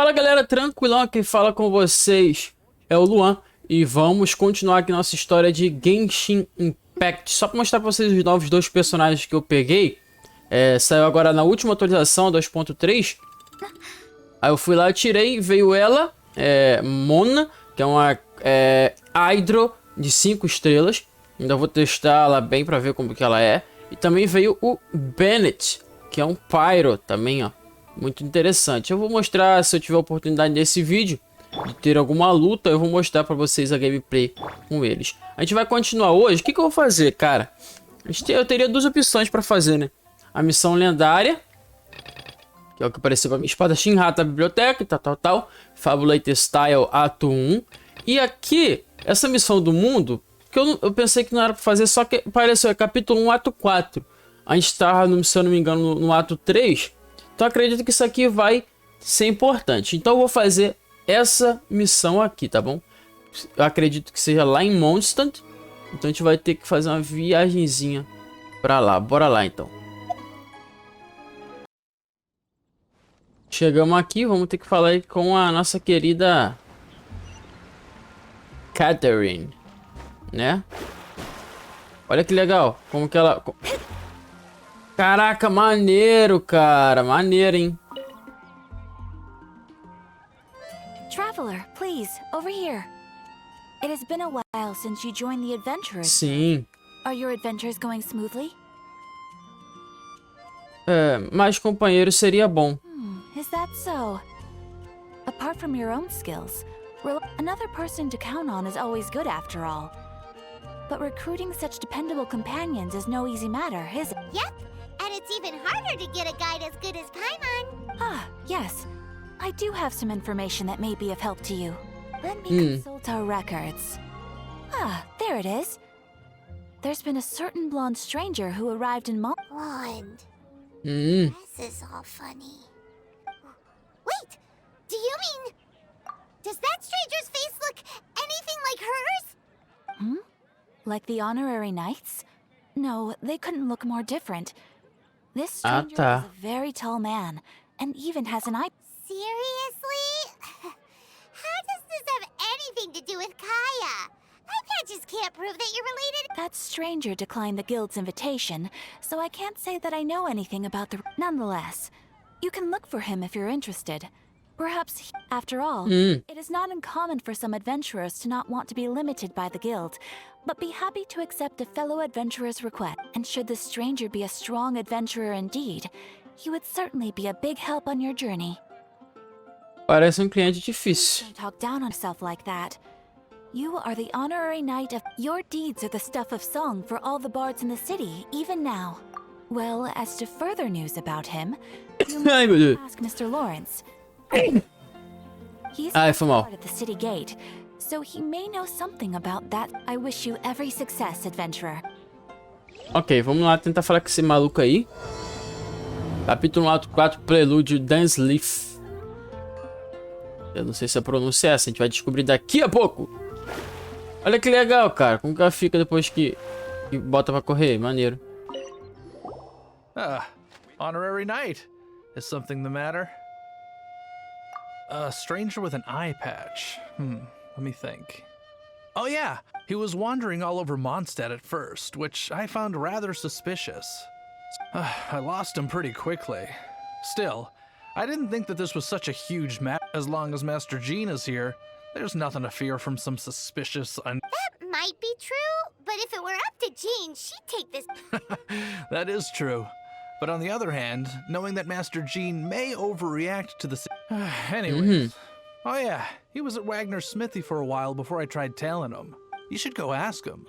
Fala galera, tranquilão, quem fala com vocês é o Luan. E vamos continuar aqui nossa história de Genshin Impact. Só para mostrar para vocês os novos dois personagens que eu peguei. Saiu agora na última atualização, 2.3. Aí eu fui lá e tirei, veio ela, Mona, que é uma Hydro de 5 estrelas. Ainda vou testar ela bem para ver como que ela é. E também veio o Bennett, que é um Pyro também, ó. Muito interessante. Eu vou mostrar, se eu tiver oportunidade nesse vídeo de ter alguma luta, eu vou mostrar pra vocês a gameplay com eles. A gente vai continuar hoje. O que eu vou fazer, cara? Eu teria duas opções pra fazer, né? A missão lendária, que é o que apareceu pra mim. Espadachim Rata Biblioteca, tal. Fabulate Style Ato 1. E aqui, essa missão do mundo, que eu pensei que não era pra fazer, só que apareceu, capítulo 1, Ato 4. A gente tá, se eu não me engano, no Ato 3. Então acredito que isso aqui vai ser importante. Então eu vou fazer essa missão aqui, tá bom? Eu acredito que seja lá em Mondstadt. Então a gente vai ter que fazer uma viagenzinha pra lá. Bora lá então. Chegamos aqui, vamos ter que falar aí com a nossa querida Katheryne, né? Olha que legal, como que ela... Caraca, maneiro, cara. Maneiro, hein? Traveler, please, over here. It has been a while since you joined the Adventurers. Sim. Are your adventures going smoothly? Mais companheiro seria bom. Is that so? Apart from your own skills, another person to count on is always good after all. But recruiting such dependable companions is no easy matter, is it? Yep. And it's even harder to get a guide as good as Paimon. Ah, yes. I do have some information that may be of help to you. Let me consult our records. Ah, there it is. There's been a certain blonde stranger who arrived in Blonde. This is all funny. Wait! Do you mean... Does that stranger's face look anything like hers? Like the honorary knights? No, they couldn't look more different. This stranger is a very tall man, and even has an eye... Seriously? How does this have anything to do with Kaya? Eye patches can't prove that you're related. That stranger declined the guild's invitation, so I can't say that I know anything about the... Nonetheless, you can look for him if you're interested. Perhaps, after all, it is not uncommon for some adventurers to not want to be limited by the guild, but be happy to accept a fellow adventurer's request. And should the stranger be a strong adventurer indeed, he would certainly be a big help on your journey. Parece cliente difícil. Don't talk down on yourself like that. You are the honorary knight of... Your deeds are the stuff of song for all the bards in the city, even now. Well, as to further news about him, you must ask Mr. Lawrence. He's part of the city gate, so he may know something about that. I wish you every success, adventurer. Ok, vamos lá tentar falar com esse maluco aí. Capítulo 4, Prelúdio, Dainsleif. Eu não sei se a pronúncia é essa, a gente vai descobrir daqui a pouco. Olha que legal, cara. Como que ela fica depois que bota pra correr? Maneiro. Honorary knight. Is something the matter? A stranger with an eye patch. Let me think. Oh yeah, he was wandering all over Mondstadt at first, which I found rather suspicious. I lost him pretty quickly. Still, I didn't think that this was such a huge matter. As long as Master Jean is here, there's nothing to fear from some suspicious... That might be true, but if it were up to Jean, she'd take this... That is true. But on the other hand, knowing that Master Jean may overreact to the... Anyways, oh yeah, he was at Wagner's smithy for a while before I tried tailing him. You should go ask him.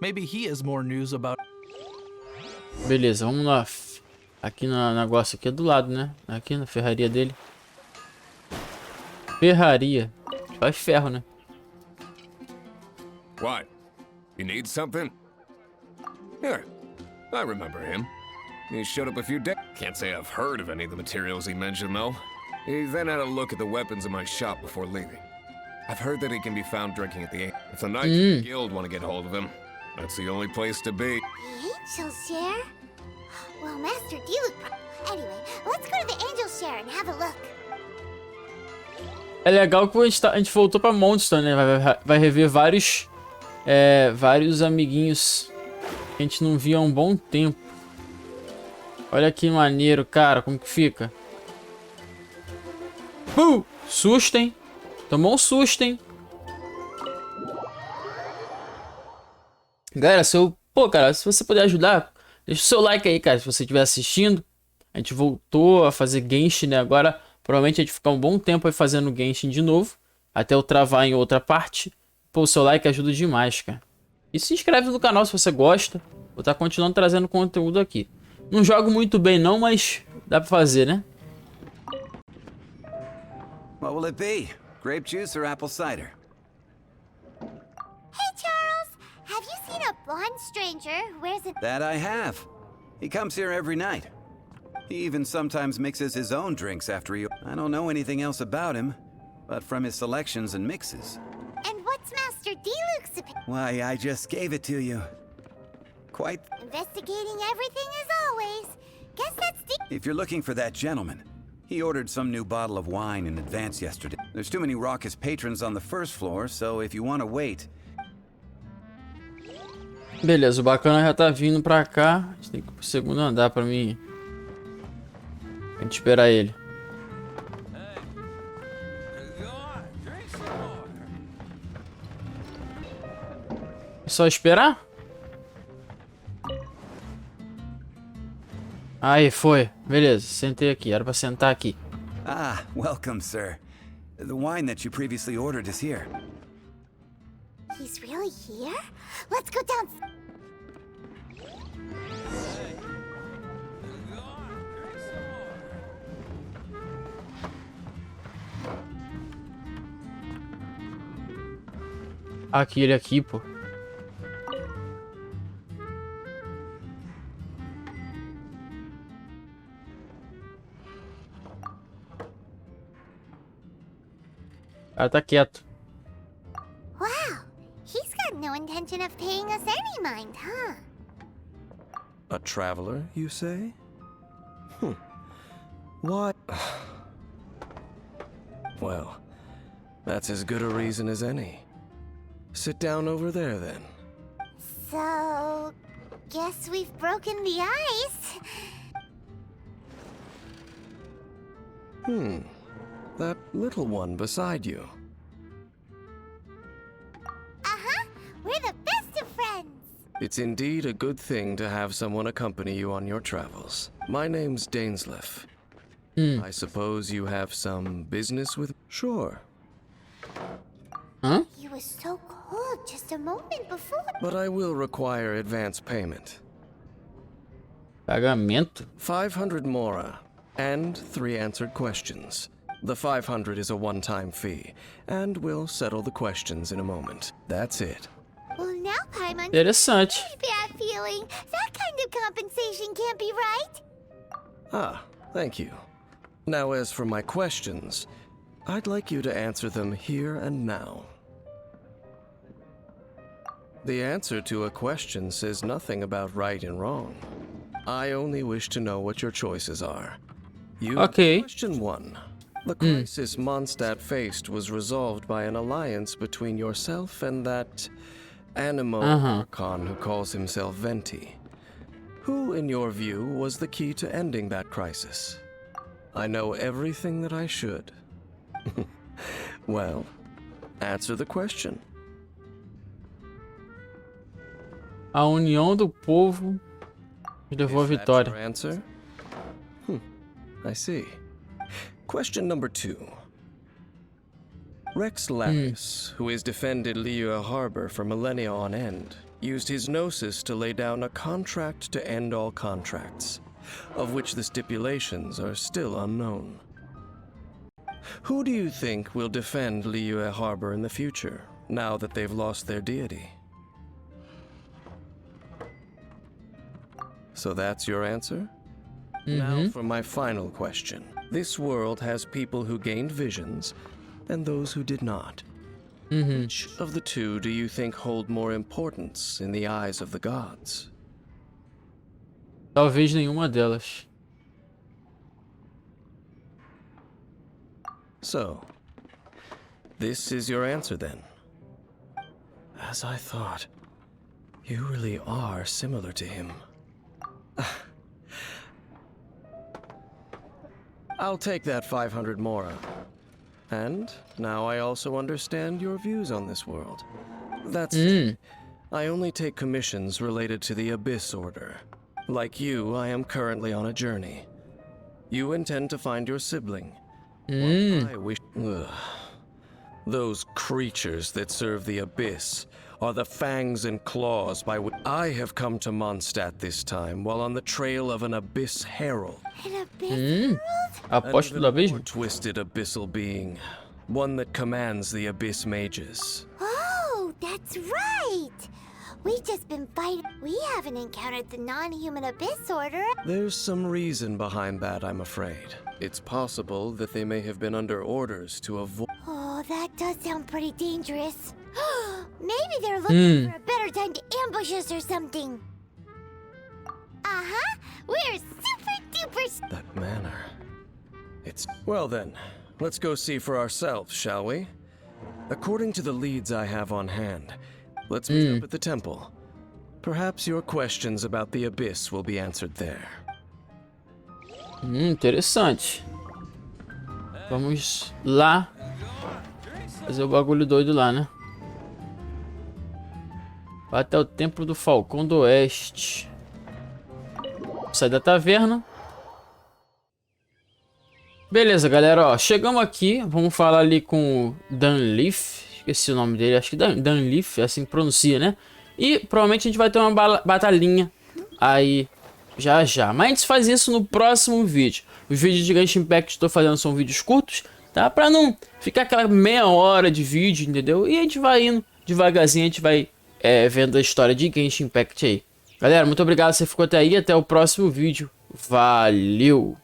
Maybe he has more news about... Beleza, vamos lá. Aqui no negócio aqui é do lado, né? Aqui na ferraria dele. Ferraria. Faz ferro, né? What? You need something? Here, I remember him. He showed up a few days. Can't say I've heard of any of the materials he mentioned, though. He then had a look at the weapons in my shop before leaving. I've heard that he can be found drinking at the... If the Knights of the Guild want to get hold of him, that's the only place to be. The Angel Share? Well, Master D would... Anyway, let's go to the Angel Share and have a look. É legal que a gente voltou pra Mondstadt, né? Vai rever vários amiguinhos que a gente não via há um bom tempo. Olha que maneiro, cara, como que fica. Susto, hein? Tomou um susto, hein? Galera, cara, se você puder ajudar, deixa o seu like aí, cara, se você estiver assistindo. A gente voltou a fazer Genshin, né? Agora, provavelmente a gente ficar um bom tempo aí fazendo Genshin de novo, até eu travar em outra parte. Pô, o seu like ajuda demais, cara. E se inscreve no canal se você gosta. Vou estar continuando trazendo conteúdo aqui. Não jogo muito bem não, mas dá pra fazer, né? What will it be? Grape juice or apple cider? Hey, Charles! Have you seen a blonde stranger who wears a... That I have. He comes here every night. He even sometimes mixes his own drinks after he... I don't know anything else about him, but from his selections and mixes. And what's Master D-Luke's opinion? Why, I just gave it to you. Quite... Investigating everything as always. Guess that's D... If you're looking for that gentleman, he ordered some new bottle of wine in advance yesterday. There's too many raucous patrons on the first floor, so if you want to wait... Beleza, o bacana já tá vindo pra cá. A gente tem que ir pro segundo andar pra mim. A gente esperar ele. É só esperar? Aí, foi. Beleza, sentei aqui. Era pra sentar aqui. Ah, welcome, sir. The wine that you previously ordered is here. He's really here? Let's go down... Aqui, ele aqui, pô. O cara tá quieto. Wow! He's got no intention of paying us any mind, huh? A traveler, you say? Why? Well, that's as good a reason as any. Sit down over there, then. So... guess we've broken the ice. That little one beside you. Uh-huh! We're the best of friends! It's indeed a good thing to have someone accompany you on your travels. My name's Dainsleif. I suppose you have some business with... Sure. Hã? He was so cold just a moment before. But I will require advance payment. Pagamento? 500 Mora, and 3 answered questions. The 500 is a one-time fee, and we'll settle the questions in a moment. That's it. Well, now Paimon's Interessante. bad feeling. That kind of compensation can't be right. Ah, thank you. Now as for my questions, I'd like you to answer them here and now. The answer to a question says nothing about right and wrong. I only wish to know what your choices are. Question 1. The crisis Mondstadt faced was resolved by an alliance between yourself and that animal archon who calls himself Venti. Who, in your view, was the key to ending that crisis? I know everything that I should. Well, answer the question. A união do povo levou a vitória. Your answer? I see. Question number 2. Rex Lapis, who has defended Liyue Harbor for millennia on end, used his gnosis to lay down a contract to end all contracts, of which the stipulations are still unknown. Who do you think will defend Liyue Harbor in the future, now that they've lost their deity? So that's your answer? Now for my final question. This world has people who gained visions, and those who did not. Which of the two do you think hold more importance in the eyes of the gods? Talvez nenhuma delas. So, This is your answer then. As I thought, you really are similar to him. I'll take that 500 Mora. And now I also understand your views on this world. That's it. I only take commissions related to the Abyss Order. Like you, I am currently on a journey. You intend to find your sibling. Well, I wish... Ugh. Those creatures that serve the Abyss are the fangs and claws by which I have come to Mondstadt this time while on the trail of an Abyss Herald. An Abyss Herald? Apóstolo do Abismo. More twisted abyssal being. One that commands the Abyss mages. Oh, that's right! We've just been fighting. We haven't encountered the non-human Abyss Order. There's some reason behind that, I'm afraid. It's possible that they may have been under orders to avoid... Oh, that does sound pretty dangerous. Maybe they're looking for a better time to ambush us or something. Uh-huh. We're super duper... That manner. It's... Well then, let's go see for ourselves, shall we? According to the leads I have on hand, let's meet up at the temple. Perhaps your questions about the Abyss will be answered there. Interessante. Vamos lá fazer o bagulho doido lá, né? Vai até o Templo do Falcão do Oeste. Sai da taverna. Beleza, galera, ó, chegamos aqui. Vamos falar ali com o Dainsleif. Esqueci o nome dele, acho que Dainsleif, é assim que pronuncia, né? E provavelmente a gente vai ter uma batalhinha aí já já. Mas a gente faz isso no próximo vídeo. Os vídeos de Genshin Impact que estou fazendo são vídeos curtos, tá? Pra não ficar aquela meia hora de vídeo, entendeu? E a gente vai indo devagarzinho, a gente vai vendo a história de Genshin Impact aí. Galera, muito obrigado se você ficou até aí. Até o próximo vídeo. Valeu!